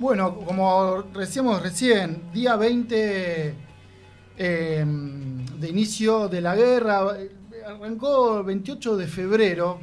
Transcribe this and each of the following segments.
Bueno, como decíamos recién, día 20 de inicio de la guerra, arrancó el 28 de febrero,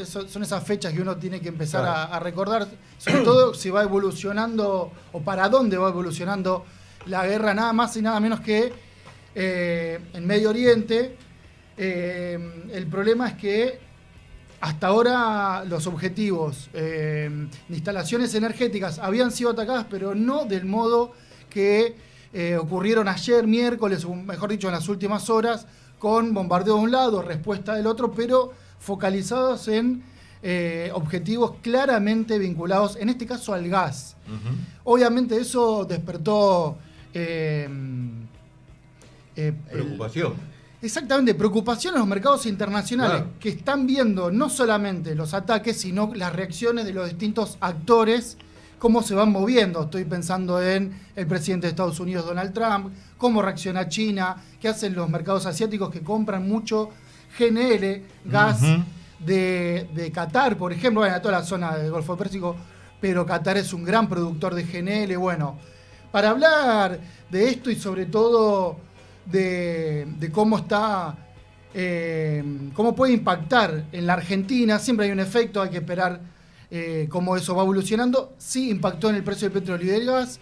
son esas fechas que uno tiene que empezar a recordar, sobre todo si va evolucionando o para dónde va evolucionando la guerra, nada más y nada menos que en Medio Oriente. El problema es que hasta ahora los objetivos de instalaciones energéticas habían sido atacadas, pero no del modo que ocurrieron ayer, miércoles, o mejor dicho, en las últimas horas, con bombardeo de un lado, respuesta del otro, pero focalizados en objetivos claramente vinculados, en este caso, al gas. Obviamente eso despertó preocupación. Exactamente, preocupación en los mercados internacionales, claro, que están viendo no solamente los ataques, sino las reacciones de los distintos actores, cómo se van moviendo. Estoy pensando en el presidente de Estados Unidos, Donald Trump, cómo reacciona China, qué hacen los mercados asiáticos que compran mucho GNL, gas de Qatar, por ejemplo, bueno, toda la zona del Golfo Pérsico, pero Qatar es un gran productor de GNL. Bueno, para hablar de esto y sobre todo de cómo está, cómo puede impactar en la Argentina. Siempre hay un efecto, hay que esperar cómo eso va evolucionando. Sí impactó en el precio del petróleo y del gas.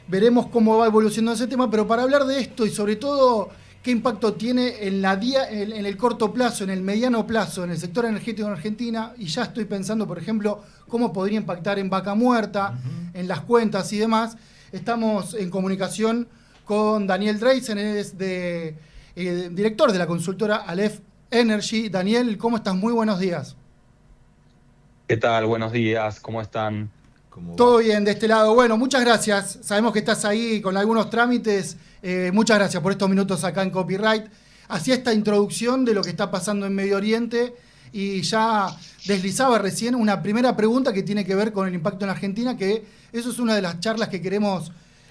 Veremos cómo va evolucionando ese tema, pero para hablar de esto y sobre todo qué impacto tiene en el corto plazo, en el mediano plazo, en el sector energético en Argentina, y ya estoy pensando, por ejemplo, cómo podría impactar en Vaca Muerta, en las cuentas y demás. Estamos en comunicación con Daniel Dreisen, es director de la consultora Aleph Energy. Daniel, ¿cómo estás? Muy buenos días. ¿Qué tal? Buenos días, ¿cómo están? Todo bien de este lado. Bueno, muchas gracias. Sabemos que estás ahí con algunos trámites. Muchas gracias por estos minutos acá en Copyright. Hacía esta introducción de lo que está pasando en Medio Oriente y ya deslizaba recién una primera pregunta que tiene que ver con el impacto en Argentina, que eso es una de las charlas que queremos,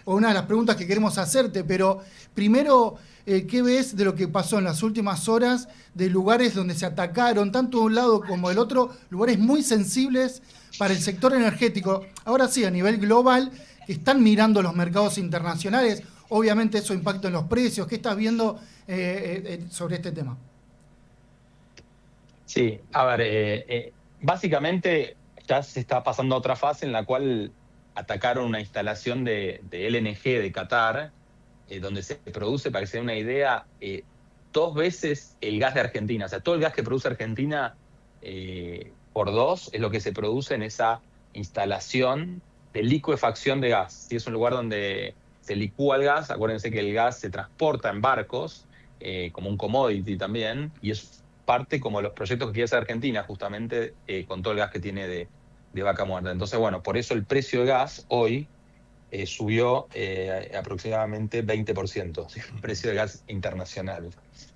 o una de las preguntas que queremos hacerte, pero primero, ¿qué ves de lo que pasó en las últimas horas, de lugares donde se atacaron, tanto de un lado como del otro, lugares muy sensibles para el sector energético? Ahora sí, a nivel global, que están mirando los mercados internacionales, obviamente eso impacta en los precios. ¿Qué estás viendo sobre este tema? Sí, a ver, básicamente ya se está pasando a otra fase en la cual atacaron una instalación de LNG de Qatar, donde se produce, para que se den una idea, 2 veces el gas de Argentina. O sea, todo el gas que produce Argentina por 2 es lo que se produce en esa instalación de licuefacción de gas. ¿Sí? Es un lugar donde se licúa el gas. Acuérdense que el gas se transporta en barcos, como un commodity también, y es parte como los proyectos que quiere hacer Argentina, justamente con todo el gas que tiene de Vaca Muerta. Entonces, bueno, por eso el precio de gas hoy subió aproximadamente 20%, ¿sí? El precio de gas internacional.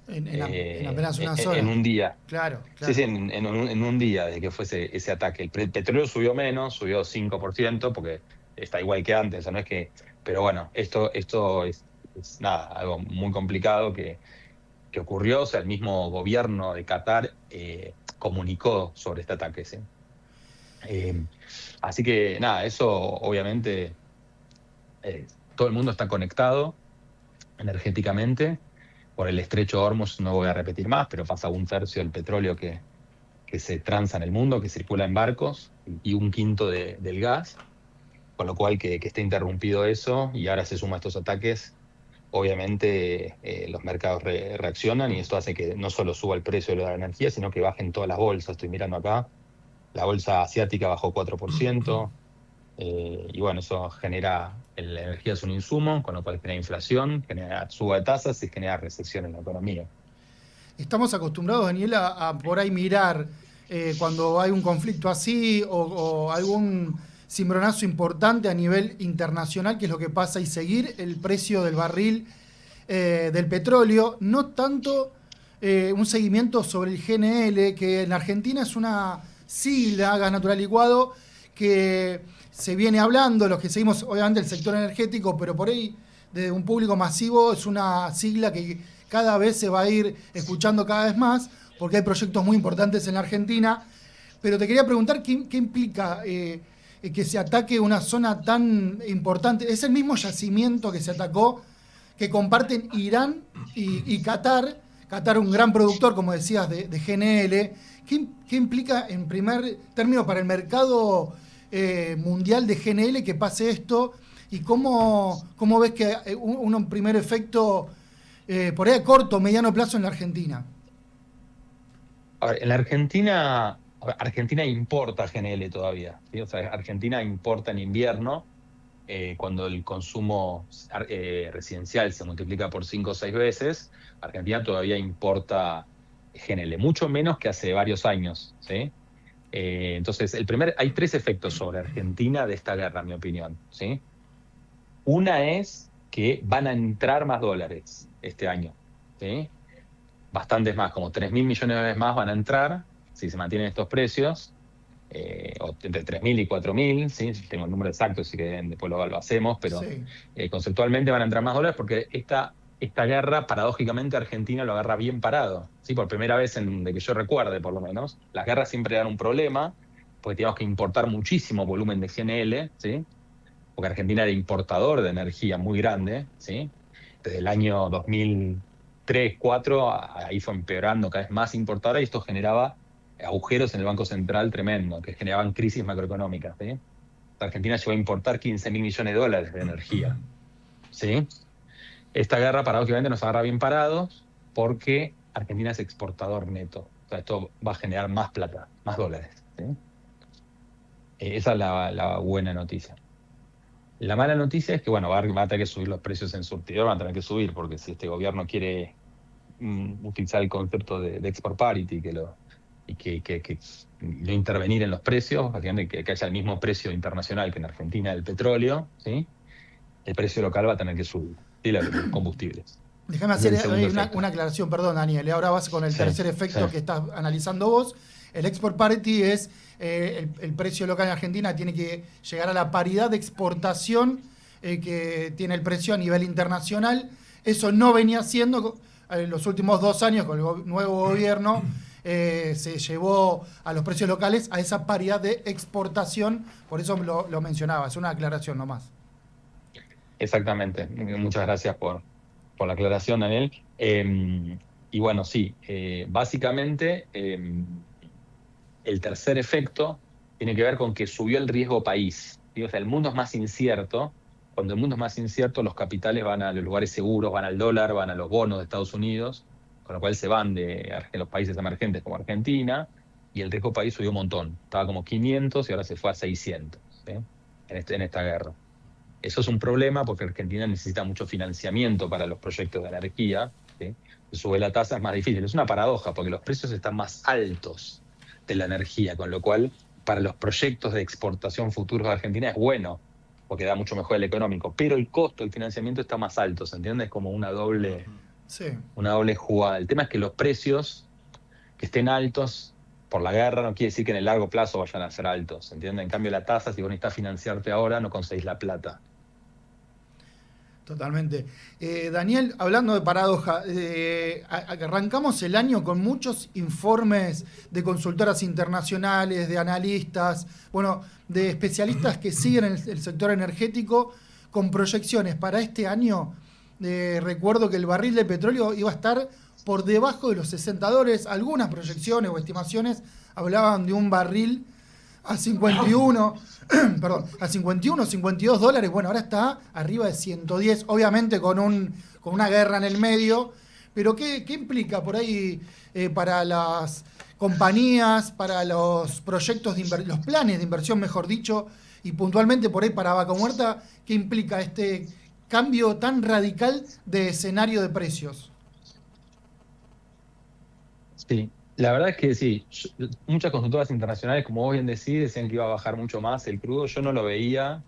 En apenas unas horas. En un día. Claro. Sí, en un día de que fue ese ataque. El petróleo subió menos, subió 5%, porque está igual que antes, no es que... Pero bueno, esto es nada, algo muy complicado que ocurrió. O sea, el mismo gobierno de Qatar comunicó sobre este ataque, ¿sí? Así que nada, eso obviamente todo el mundo está conectado energéticamente. Por el estrecho de Hormuz no voy a repetir más, pero pasa 1/3 del petróleo que se transa en el mundo, que circula en barcos, y 1/5 del gas, con lo cual que esté interrumpido eso y ahora se suma a estos ataques, obviamente los mercados reaccionan, y esto hace que no solo suba el precio de la energía, sino que bajen todas las bolsas. Estoy mirando acá, la bolsa asiática bajó 4%, y bueno, eso genera, la energía es un insumo, con lo cual genera inflación, genera suba de tasas y genera recesión en la economía. Estamos acostumbrados, Daniel, a por ahí mirar cuando hay un conflicto así o algún cimbronazo importante a nivel internacional, qué es lo que pasa, y seguir el precio del barril del petróleo, no tanto un seguimiento sobre el GNL, que en Argentina es una sigla, gas natural licuado, que se viene hablando, los que seguimos obviamente el sector energético, pero por ahí de un público masivo es una sigla que cada vez se va a ir escuchando cada vez más, porque hay proyectos muy importantes en la Argentina. Pero te quería preguntar qué implica que se ataque una zona tan importante. Es el mismo yacimiento que se atacó, que comparten Irán y Qatar. Qatar, un gran productor, como decías, de GNL. ¿Qué implica, en primer término, para el mercado mundial de GNL que pase esto? ¿Y cómo ves que un primer efecto por ahí a corto o mediano plazo en la Argentina? A ver, en la Argentina, Argentina importa GNL todavía, ¿sí? O sea, Argentina importa en invierno, cuando el consumo residencial se multiplica por 5 o 6 veces, Argentina todavía importa GNL, mucho menos que hace varios años, ¿sí? Entonces, hay 3 efectos sobre Argentina de esta guerra, en mi opinión, ¿sí? Una es que van a entrar más dólares este año, ¿sí? Bastantes más, como 3.000 millones de dólares más van a entrar, si se mantienen estos precios, o entre 3.000 y 4.000, ¿sí? Tengo el número exacto, así que después lo hacemos, pero Sí. Conceptualmente van a entrar más dólares porque esta guerra, paradójicamente, Argentina lo agarra bien parado, ¿sí? Por primera vez de que yo recuerde, por lo menos. Las guerras siempre dan un problema, porque teníamos que importar muchísimo volumen de GNL, ¿sí? Porque Argentina era importador de energía muy grande, ¿sí? Desde el año 2003, 2004, ahí fue empeorando cada vez más importadora, y esto generaba agujeros en el Banco Central tremendo, que generaban crisis macroeconómicas, ¿sí? Argentina llegó a importar 15.000 millones de dólares de energía, ¿sí? Esta guerra, paradójicamente, nos agarra bien parados porque Argentina es exportador neto. O sea, esto va a generar más plata, más dólares, ¿sí? Esa es la buena noticia. La mala noticia es que, bueno, va a tener que subir los precios en surtidor, van a tener que subir, porque si este gobierno quiere utilizar el concepto de export parity y que no intervenir en los precios, básicamente que haya el mismo precio internacional que en Argentina del petróleo, ¿sí? El precio local va a tener que subir, ¿sí? Los combustibles. Déjame Ese es el hacer segundo una aclaración, perdón, Daniel. Y ahora vas con el Sí, tercer efecto sí. que estás analizando vos. El export parity es el precio local en Argentina tiene que llegar a la paridad de exportación que tiene el precio a nivel internacional. Eso no venía siendo en los últimos 2 años con el nuevo gobierno. Se llevó a los precios locales a esa paridad de exportación. Por eso lo mencionaba. Es una aclaración nomás. Exactamente. Muchas gracias por la aclaración, Daniel. Y bueno, sí, básicamente el tercer efecto tiene que ver con que subió el riesgo país, ¿sí? O sea, el mundo es más incierto. Cuando el mundo es más incierto, los capitales van a los lugares seguros, van al dólar, van a los bonos de Estados Unidos, con lo cual se van de los países emergentes como Argentina, y el riesgo país subió un montón. Estaba como 500 y ahora se fue a 600, ¿sí? En esta guerra. Eso es un problema porque Argentina necesita mucho financiamiento para los proyectos de energía, ¿sí? Si sube la tasa es más difícil. Es una paradoja porque los precios están más altos de la energía, con lo cual para los proyectos de exportación futuros de Argentina es bueno, porque da mucho mejor el económico, pero el costo del financiamiento está más alto, ¿se entiende? Es como una doble jugada. El tema es que los precios que estén altos por la guerra no quiere decir que en el largo plazo vayan a ser altos, ¿se entiende? En cambio la tasa, si vos necesitas financiarte ahora, no conseguís la plata. Totalmente. Daniel, hablando de paradoja, arrancamos el año con muchos informes de consultoras internacionales, de analistas, bueno, de especialistas que siguen el sector energético con proyecciones para este año. Recuerdo que el barril de petróleo iba a estar por debajo de los $60. Algunas proyecciones o estimaciones hablaban de un barril a 51, perdón, a 51, $52. Bueno, ahora está arriba de 110, obviamente con una guerra en el medio. Pero ¿qué implica por ahí para las compañías, para los proyectos los planes de inversión, mejor dicho, y puntualmente por ahí para Vaca Muerta, qué implica este cambio tan radical de escenario de precios? Sí, la verdad es que sí. Muchas consultoras internacionales, como vos bien decís, decían que iba a bajar mucho más el crudo. Yo no lo veía,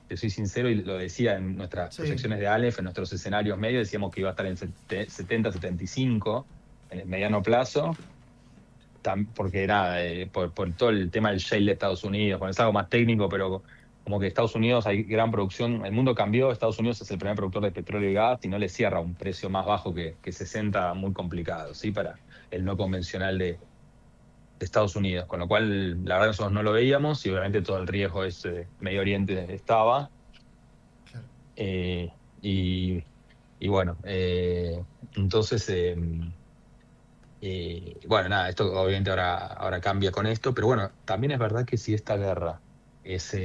te soy sincero, y lo decía en nuestras proyecciones de Aleph, en nuestros escenarios medios, decíamos que iba a estar en 70, 75 en el mediano plazo, porque era por todo el tema del shale de Estados Unidos. Bueno, es algo más técnico, pero como que Estados Unidos hay gran producción, el mundo cambió, Estados Unidos es el primer productor de petróleo y gas y no le cierra un precio más bajo que 60 muy complicado, ¿sí? Para el no convencional de de Estados Unidos, con lo cual la verdad nosotros no lo veíamos y obviamente todo el riesgo ese Medio Oriente estaba. Claro. Eh, y, y bueno, entonces, bueno, nada, esto obviamente ahora cambia con esto, pero bueno, también es verdad que si esta guerra es,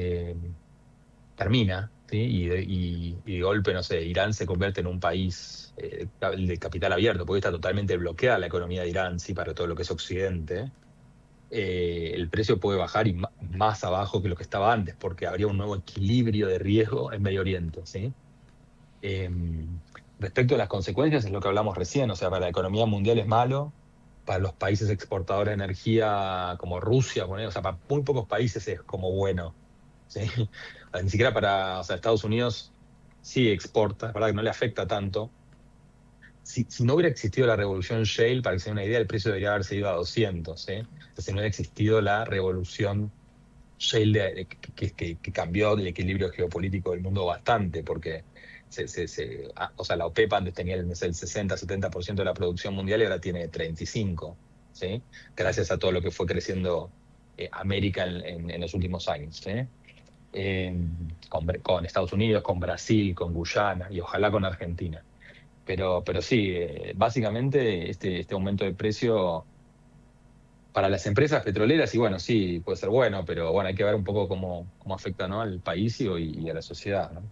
termina, ¿sí? Y de golpe, no sé, Irán se convierte en un país de capital abierto, porque está totalmente bloqueada la economía de Irán, sí, para todo lo que es Occidente. El precio puede bajar y más abajo que lo que estaba antes, porque habría un nuevo equilibrio de riesgo en Medio Oriente, ¿sí? Eh, Respecto a las consecuencias, es lo que hablamos recién, o sea, para la economía mundial es malo, para los países exportadores de energía como Rusia, o sea, para muy pocos países es como bueno, ¿sí? Ni siquiera para, o sea, Estados Unidos sí exporta, es verdad que no le afecta tanto. Si no hubiera existido la revolución Shale, para que se den una idea, el precio debería haberse ido a 200, ¿sí? Entonces, si no hubiera existido la revolución Shale que cambió el equilibrio geopolítico del mundo bastante, porque o sea, la OPEP antes tenía el 60-70% de la producción mundial y ahora tiene 35%, ¿sí? Gracias a todo lo que fue creciendo América en los últimos años, ¿sí? Con Estados Unidos, con Brasil, con Guyana y ojalá con Argentina. Pero sí, básicamente este aumento de precio para las empresas petroleras, y bueno, sí, puede ser bueno, pero bueno, hay que ver un poco cómo afecta, ¿no?, al país y a la sociedad, ¿no?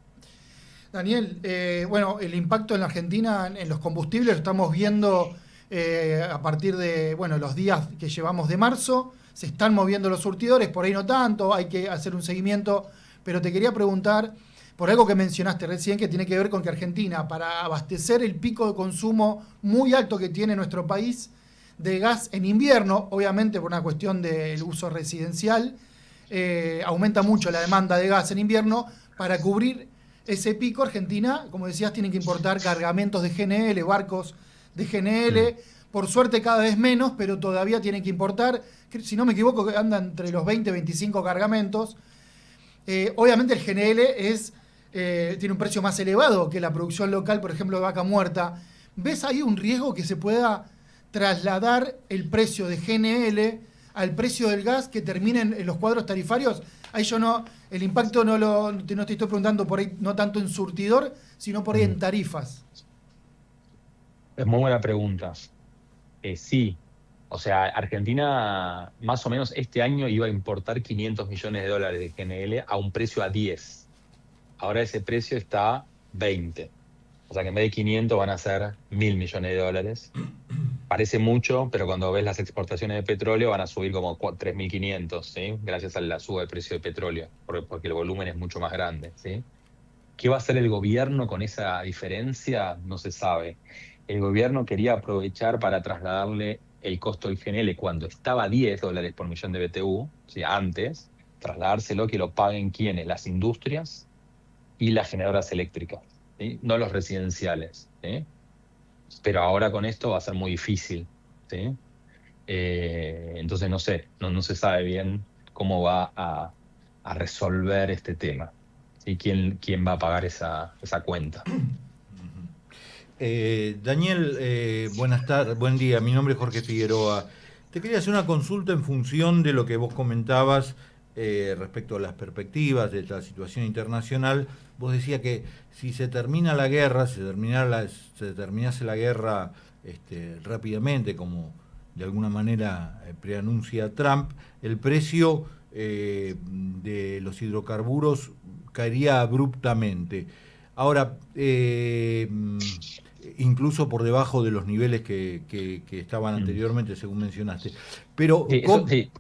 Daniel, bueno, el impacto en la Argentina en los combustibles lo estamos viendo a partir de, bueno, los días que llevamos de marzo. Se están moviendo los surtidores, por ahí no tanto, hay que hacer un seguimiento. Pero te quería preguntar por algo que mencionaste recién, que tiene que ver con que Argentina, para abastecer el pico de consumo muy alto que tiene nuestro país de gas en invierno, obviamente por una cuestión del uso residencial, aumenta mucho la demanda de gas en invierno. Para cubrir ese pico, Argentina, como decías, tiene que importar cargamentos de GNL, barcos de GNL. Por suerte cada vez menos, pero todavía tienen que importar, si no me equivoco, anda entre los 20 y 25 cargamentos. Obviamente el GNL tiene un precio más elevado que la producción local, por ejemplo, de vaca muerta. ¿Ves ahí un riesgo que se pueda trasladar el precio de GNL al precio del gas, que terminen en los cuadros tarifarios? Ahí yo no, el impacto no te estoy preguntando por ahí, no tanto en surtidor, sino por ahí en tarifas. Es muy buena pregunta. Sí, o sea, Argentina más o menos este año iba a importar 500 millones de dólares de GNL a un precio a 10. Ahora ese precio está a 20. O sea que en vez de 500 van a ser 1.000 millones de dólares. Parece mucho, pero cuando ves las exportaciones de petróleo van a subir como 3.500, ¿sí? Gracias a la suba del precio de petróleo, porque el volumen es mucho más grande, ¿sí? ¿Qué va a hacer el gobierno con esa diferencia? No se sabe. El gobierno quería aprovechar para trasladarle el costo del GNL cuando estaba a $10 por millón de BTU, ¿sí? Antes, trasladárselo que lo paguen ¿quiénes? Las industrias y las generadoras eléctricas, ¿sí? No los residenciales, ¿sí? Pero ahora con esto va a ser muy difícil, ¿sí? Entonces no sé, no se sabe bien cómo va a resolver este tema. ¿Sí? ¿Quién va a pagar esa cuenta? Daniel, buenas tardes, buen día. Mi nombre es Jorge Figueroa. Te quería hacer una consulta en función de lo que vos comentabas respecto a las perspectivas de la situación internacional. Vos decías que si se termina la guerra, se terminase la guerra rápidamente, como de alguna manera preanuncia Trump, el precio de los hidrocarburos caería abruptamente. Ahora, incluso por debajo de los niveles que estaban anteriormente, según mencionaste. Pero, Sí,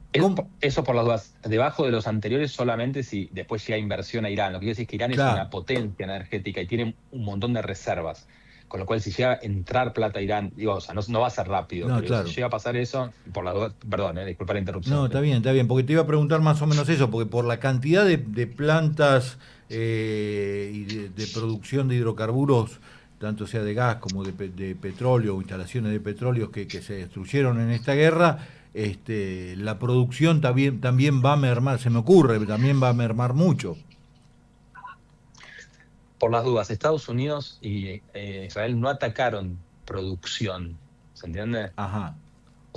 eso por las dudas. Debajo de los anteriores solamente si después llega inversión a Irán. Lo que quiero decir es que Irán es claro, una potencia energética y tiene un montón de reservas. Con lo cual, si llega a entrar plata a Irán, digo, o sea, no va a ser rápido, no, pero si claro. llega a pasar eso, por las dudas, perdón, disculpa la No, interrupción. ¿Sí? está bien, porque te iba a preguntar más o menos eso, porque por la cantidad de plantas y de producción de hidrocarburos, tanto sea de gas como de petróleo o instalaciones de petróleo que se destruyeron en esta guerra, la producción también va a mermar, se me ocurre, también va a mermar mucho. Por las dudas, Estados Unidos y Israel no atacaron producción, ¿se entiende? Ajá,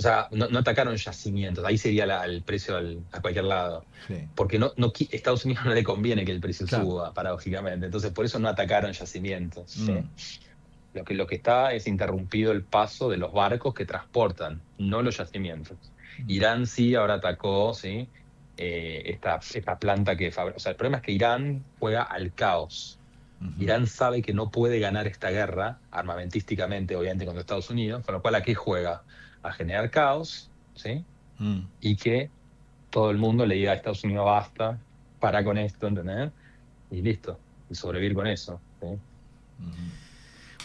O O sea, no atacaron yacimientos, ahí sería el precio a cualquier lado. Sí. Porque Estados Unidos no le conviene que el precio Claro. suba, paradójicamente. Entonces, por eso no atacaron yacimientos. ¿sí? Mm. Lo que está es interrumpido el paso de los barcos que transportan, no los yacimientos. Irán sí ahora atacó, ¿sí? Esta planta que fabrica. O sea, el problema es que Irán juega al caos. Ujú. Irán sabe que no puede ganar esta guerra armamentísticamente, obviamente, contra Estados Unidos, con lo cual, ¿a qué juega? A generar caos, ¿sí? Mm. Y que todo el mundo le diga a Estados Unidos basta, para con esto, ¿entendés? Y listo, y sobrevivir con eso. ¿sí?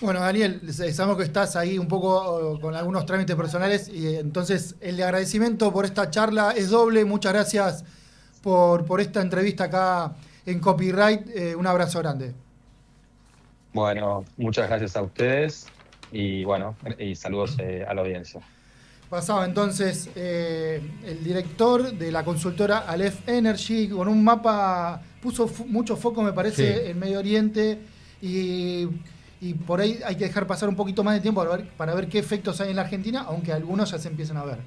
Bueno, Daniel, sabemos que estás ahí un poco con algunos trámites personales y entonces el agradecimiento por esta charla es doble. Muchas gracias por esta entrevista acá en Copyright. Un abrazo grande. Bueno, muchas gracias a ustedes y bueno, y saludos a la audiencia. Pasaba entonces el director de la consultora Aleph Energy con un mapa, puso mucho foco, me parece, Sí. en Medio Oriente y por ahí hay que dejar pasar un poquito más de tiempo para ver qué efectos hay en la Argentina, aunque algunos ya se empiezan a ver.